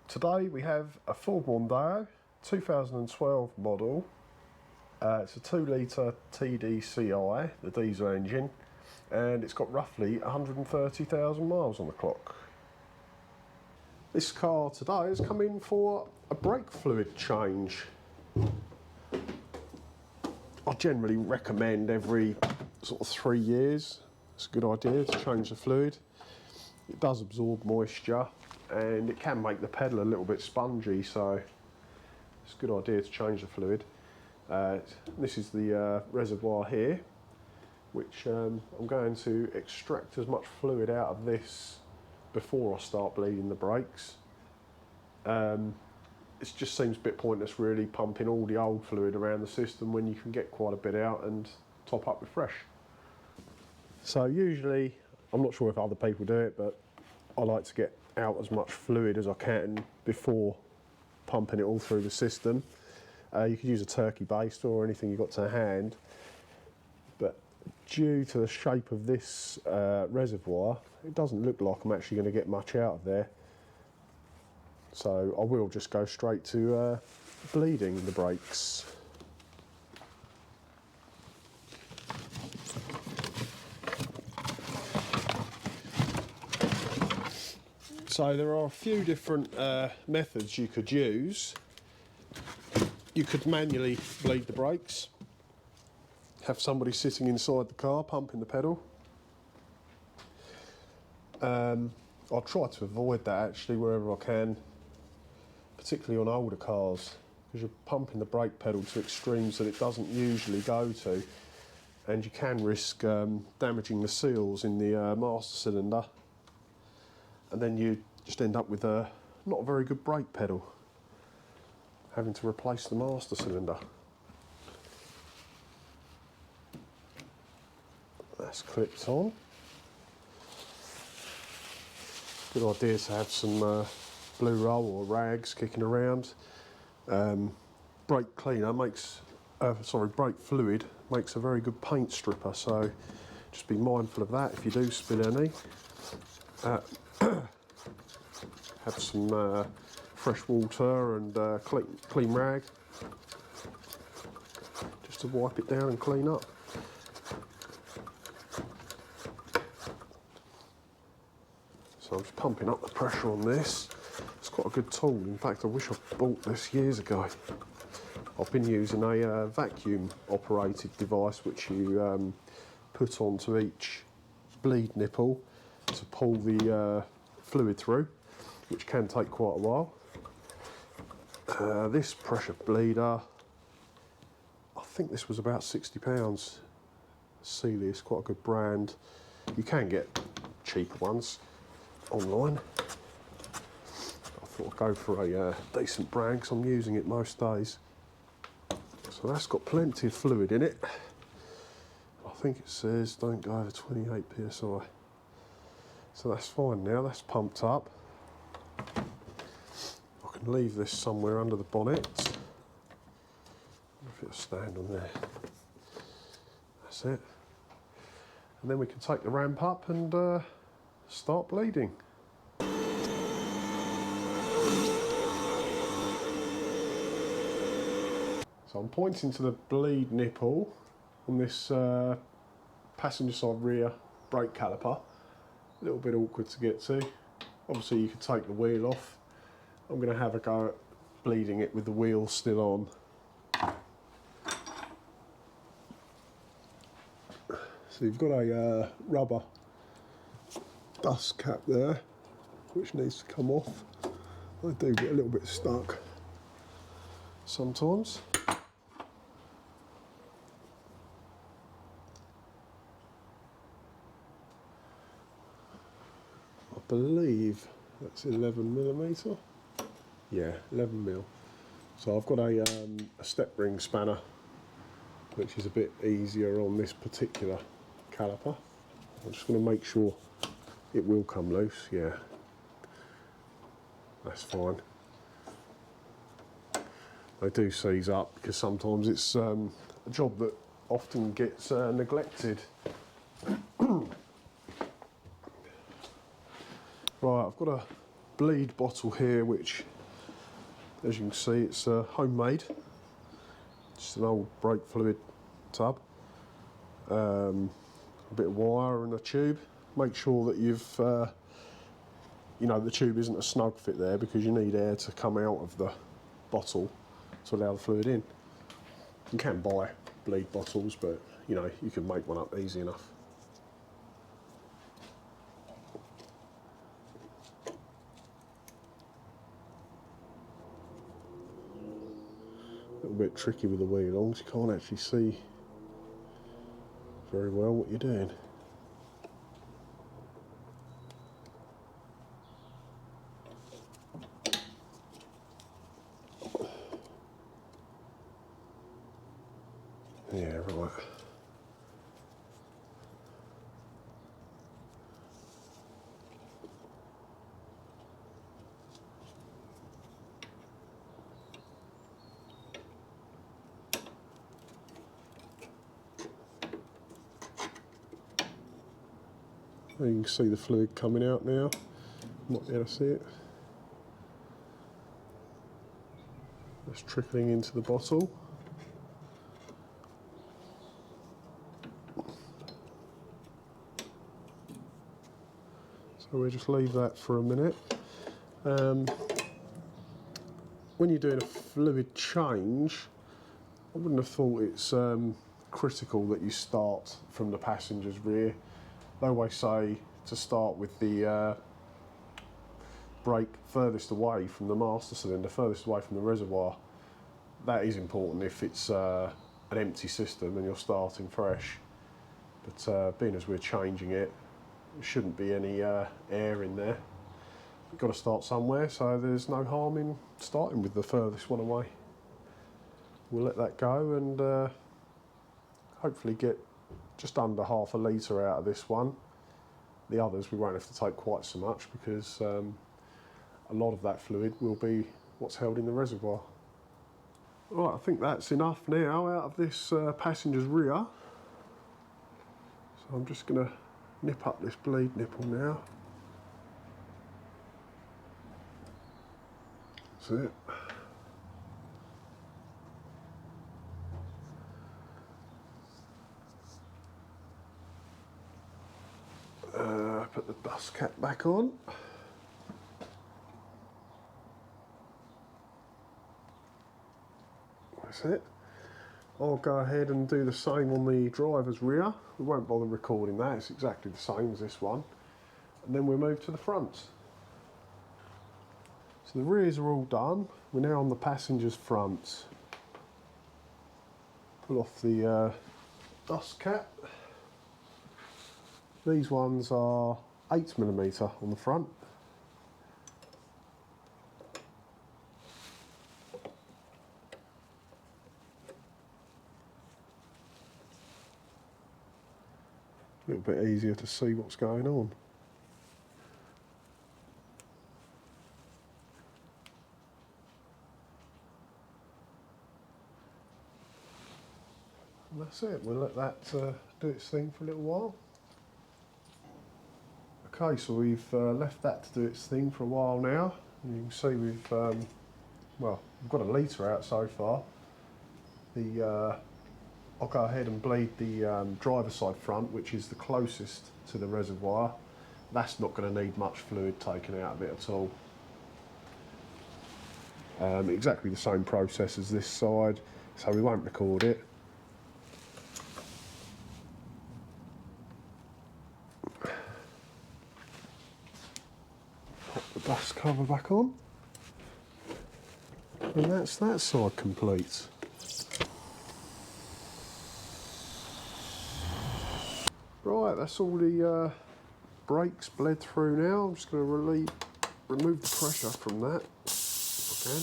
Today we have a Ford Mondeo 2012 model. It's a 2 litre TDCi, the diesel engine, and it's got roughly 130,000 miles on the clock. This car today has come in for a brake fluid change. I generally recommend every sort of 3 years. It's a good idea to change the fluid. It does absorb moisture and it can make the pedal a little bit spongy, so it's a good idea to change the fluid. This is the reservoir here, which I'm going to extract as much fluid out of this before I start bleeding the brakes. It just seems a bit pointless really pumping all the old fluid around the system when you can get quite a bit out and top up with fresh. So usually, I'm not sure if other people do it, but I like to get out as much fluid as I can before pumping it all through the system. You could use a turkey baster or anything you've got to hand, but due to the shape of this reservoir, it doesn't look like I'm actually going to get much out of there. So I will just go straight to bleeding the brakes. So there are a few different methods you could use. You could manually bleed the brakes, have somebody sitting inside the car pumping the pedal. I'll try to avoid that actually wherever I can, particularly on older cars, because you're pumping the brake pedal to extremes that it doesn't usually go to, and you can risk damaging the seals in the master cylinder, and then you just end up with a not a very good brake pedal, having to replace the master cylinder. That's clipped on. Good idea to have some blue roll or rags kicking around. Brake cleaner makes, brake fluid makes a very good paint stripper, so just be mindful of that if you do spill any. Have some fresh water and clean rag just to wipe it down and clean up. So I'm just pumping up the pressure on this. It's quite a good tool. In fact, I wish I bought this years ago. I've been using a vacuum operated device which you put onto each bleed nipple to pull the fluid through, which can take quite a while. This pressure bleeder, I think this was about £60. Sealy is quite a good brand. You can get cheaper ones online. I thought I'd go for a decent brand because I'm using it most days. So that's got plenty of fluid in it. I think it says don't go over 28 psi. So that's fine now, that's pumped up. I can leave this somewhere under the bonnet. I wonder if it'll stand on there. That's it. And then we can take the ramp up and start bleeding. So I'm pointing to the bleed nipple on this passenger side rear brake caliper. A little bit awkward to get to. Obviously you could take the wheel off. I'm going to have a go at bleeding it with the wheel still on. So you've got a rubber dust cap there, which needs to come off. I do get a little bit stuck sometimes. I believe that's 11mm. Yeah, 11mm. So I've got a step ring spanner, which is a bit easier on this particular caliper. I'm just going to make sure it will come loose. Yeah, that's fine. They do seize up because sometimes it's a job that often gets neglected. Right, I've got a bleed bottle here which As you can see, it's homemade. Just an old brake fluid tub, a bit of wire and a tube. Make sure that you've, you know, the tube isn't a snug fit there, because you need air to come out of the bottle to allow the fluid in. You can buy bleed bottles, but you know, you can make one up easy enough. A little bit tricky with the wheel arms, you can't actually see very well what you're doing. Yeah, right. You can see the fluid coming out now. Might be able to see it. It's trickling into the bottle. So we'll just leave that for a minute. When you're doing a fluid change, I wouldn't have thought it's critical that you start from the passenger's rear. They always say to start with the brake furthest away from the master cylinder, furthest away from the reservoir. That is important if it's an empty system and you're starting fresh. But being as we're changing it, there shouldn't be any air in there. You've got to start somewhere, so there's no harm in starting with the furthest one away. We'll let that go and hopefully get just under half a litre out of this one. The others we won't have to take quite so much, because a lot of that fluid will be what's held in the reservoir. Right, I think that's enough now out of this passenger's rear. So I'm just going to nip up this bleed nipple now. That's it. Put the dust cap back on. That's it. I'll go ahead and do the same on the driver's rear. We won't bother recording that, it's exactly the same as this one. And then we'll move to the front. So the rears are all done. We're now on the passenger's front. Pull off the dust cap. These ones are 8mm on the front. A little bit easier to see what's going on. And that's it, we'll let that do its thing for a little while. Okay, so we've left that to do its thing for a while now. And you can see we've, well, we've got a litre out so far. I'll go ahead and bleed the driver's side front, which is the closest to the reservoir. That's not going to need much fluid taken out of it at all. Exactly the same process as this side, so we won't record it. Pop the dust cover back on. And that's that side complete. Right, that's all the brakes bled through now. I'm just going to remove the pressure from that if I can.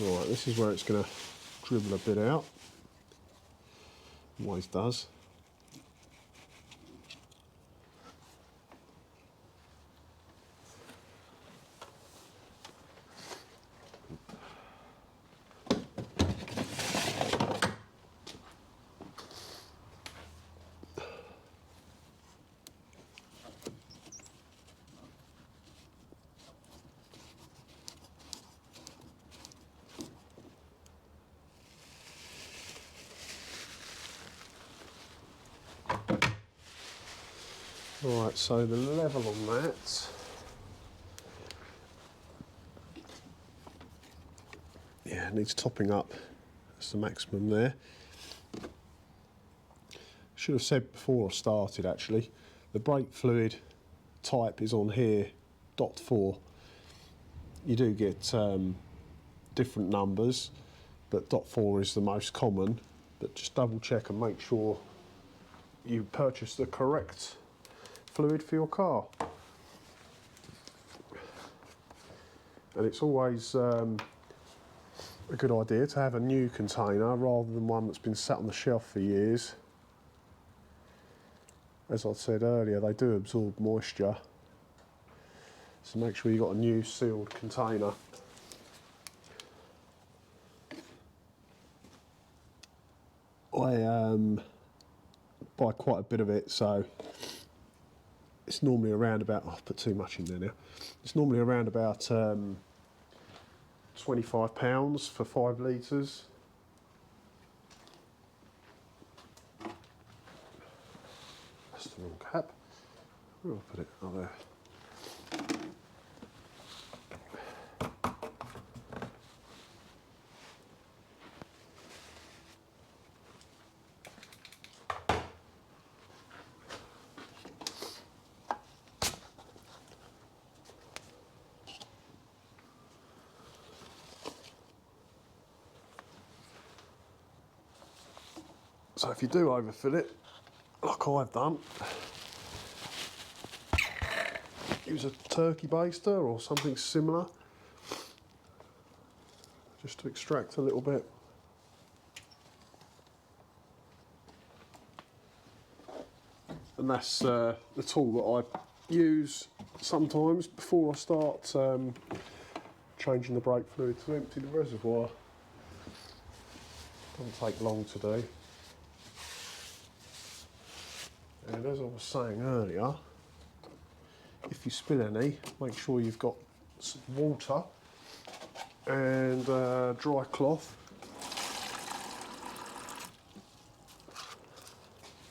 Right, this is where it's going to dribble a bit out. Always does. Right, so the level on that, yeah, it needs topping up. That's the maximum there. Should have said before I started actually, the brake fluid type is on here, .4. You do get different numbers, but .4 is the most common. But just double check and make sure you purchase the correct fluid for your car. And it's always a good idea to have a new container rather than one that's been sat on the shelf for years. As I said earlier, they do absorb moisture, so make sure you've got a new sealed container. I buy quite a bit of it, so it's normally around about, oh, I've put too much in there now, it's normally around about £25 for 5 litres. That's the wrong cap. Where did I put it? Oh, there. So if you do overfill it, like I've done, use a turkey baster or something similar, just to extract a little bit. And that's the tool that I use sometimes before I start changing the brake fluid to empty the reservoir. Doesn't take long to do. And as I was saying earlier, if you spill any, make sure you've got some water and dry cloth.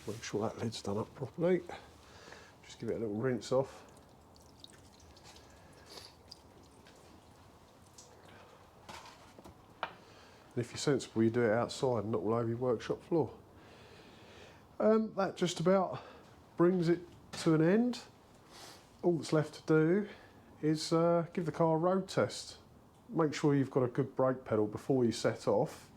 Make sure that lid's done up properly. Just give it a little rinse off. And if you're sensible, you do it outside and not all over your workshop floor. That just about brings it to an end. All that's left to do is give the car a road test. Make sure you've got a good brake pedal before you set off.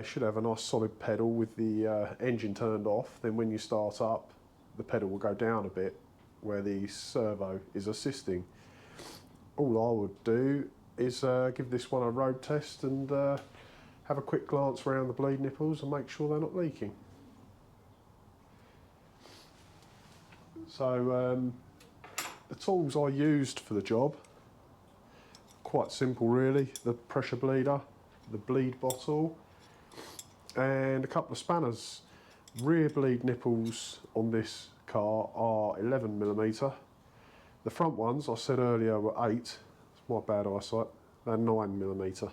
Should have a nice solid pedal with the engine turned off. Then when you start up, the pedal will go down a bit where the servo is assisting. All I would do is give this one a road test and have a quick glance around the bleed nipples and make sure they're not leaking. So the tools I used for the job, quite simple really. The pressure bleeder, the bleed bottle, and a couple of spanners. Rear bleed nipples on this car are 11mm. The front ones, I said earlier, were 8. It's my bad eyesight. They're 9mm.